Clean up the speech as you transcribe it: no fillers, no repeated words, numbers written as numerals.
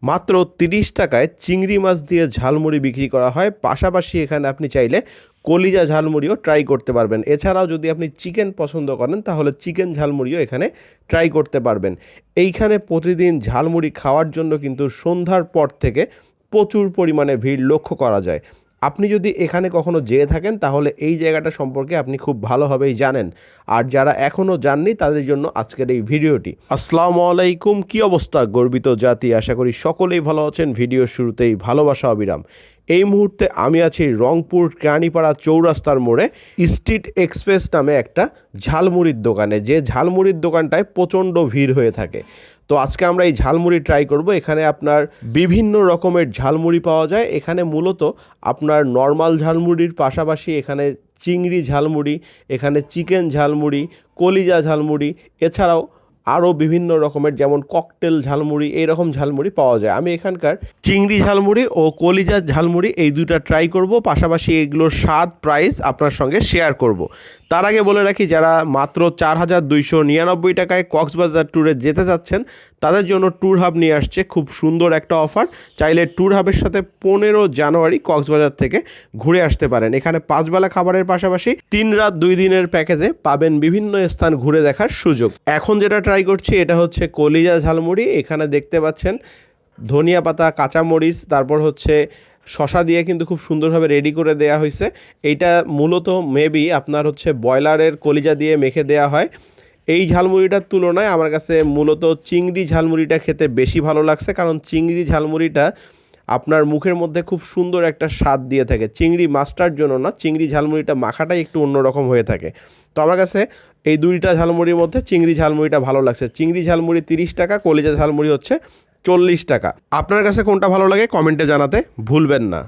মাত্র ৩০ টাকায় চিংড়ি মাছ দিয়ে ঝালমুড়ি বিক্রি করা হয়। পাশাপাশি এখানে আপনি চাইলে কলিজা ঝালমুড়িও ট্রাই করতে পারবেন। এছাড়াও যদি আপনি চিকেন পছন্দ করেন তাহলে চিকেন ঝালমুড়িও এখানে ট্রাই করতে পারবেন। এইখানে প্রতিদিন ঝালমুড়ি খাওয়ার জন্য কিন্তু সন্ধ্যার পর থেকে প্রচুর পরিমাণে ভিড় লক্ষ্য করা যায়। আপনি যদি এখানে কখনো যেয়ে থাকেন তাহলে এই জায়গাটা সম্পর্কে আপনি খুব ভালোভাবেই জানেন। আর যারা এখনও জাননি তাদের জন্য আজকের এই ভিডিওটি। আসসালামু আলাইকুম, কী অবস্থা গর্বিত জাতি? আশা করি সকলেই ভালো আছেন। ভিডিওর শুরুতেই ভালোবাসা অবিরাম। এই মুহূর্তে আমি আছি রংপুর কেরানীপাড়া চৌরাস্তার মোড়ে স্ট্রিট এক্সপ্রেস নামে একটা ঝালমুড়ির দোকানে, যে ঝালমুড়ির দোকানটায় প্রচণ্ড ভিড় হয়ে থাকে। তো আজকে আমরা এই ঝালমুড়ি ট্রাই করব। এখানে আপনার বিভিন্ন রকমের ঝালমুড়ি পাওয়া যায়। এখানে মূলত আপনার নর্মাল ঝালমুড়ির পাশাপাশি এখানে চিংড়ি ঝালমুড়ি, এখানে চিকেন ঝালমুড়ি, কলিজা ঝালমুড়ি, এছাড়াও আরও বিভিন্ন রকমের যেমন ককটেল ঝালমুড়ি, এইরকম ঝালমুড়ি পাওয়া যায়। আমি এখানকার চিংড়ি ঝালমুড়ি ও কলিজা ঝালমুড়ি এই দুইটা ট্রাই করব, পাশাপাশি এগুলোর স্বাদ প্রাইস আপনার সঙ্গে শেয়ার করব। তার আগে বলে রাখি, যারা মাত্র 4,299 টাকায় কক্সবাজার ট্যুরে যেতে চাচ্ছেন তাদের জন্য ট্যুর হাব নিয়ে আসছে খুব সুন্দর একটা অফার। চাইলে ট্যুর হাবের সাথে 15 জানুয়ারি কক্সবাজার থেকে ঘুরে আসতে পারেন। এখানে 5 বেলা খাবারের পাশাপাশি 3 রাত 2 দিনের প্যাকেজে পাবেন বিভিন্ন স্থান ঘুরে দেখার সুযোগ। এখন যেটা ট্রাই করছি এটা হচ্ছে কলিজা ঝালমুড়ি। এখানে দেখতে পাচ্ছেন ধনিয়া পাতা, কাঁচামরিচ, তারপর হচ্ছে শশা দিয়ে কিন্তু খুব সুন্দরভাবে রেডি করে দেয়া হয়েছে। এইটা মূলত মেবি আপনার হচ্ছে ব্রয়লারের কলিজা দিয়ে মেখে দেয়া হয়। এই ঝালমুড়িটার তুলনায় আমার কাছে মূলত চিংড়ি ঝালমুড়িটা খেতে বেশি ভালো লাগছে, কারণ চিংড়ি ঝালমুড়িটা আপনার মুখের মধ্যে খুব সুন্দর একটা স্বাদ দিয়ে থাকে। চিংড়ি মাছটার জন্য না, চিংড়ি ঝালমুড়িটা মাখাটাই একটু অন্যরকম হয়ে থাকে। তো আমার কাছে এই দুইটা ঝালমুড়ির মধ্যে চিংড়ি ঝালমুড়িটা ভালো লাগছে। চিংড়ি ঝালমুড়ি 30 টাকা, কলিজা ঝালমুড়ি হচ্ছে 40 টাকা। আপনার কাছে কোনটা ভালো লাগে কমেন্টে জানাতে ভুলবেন না।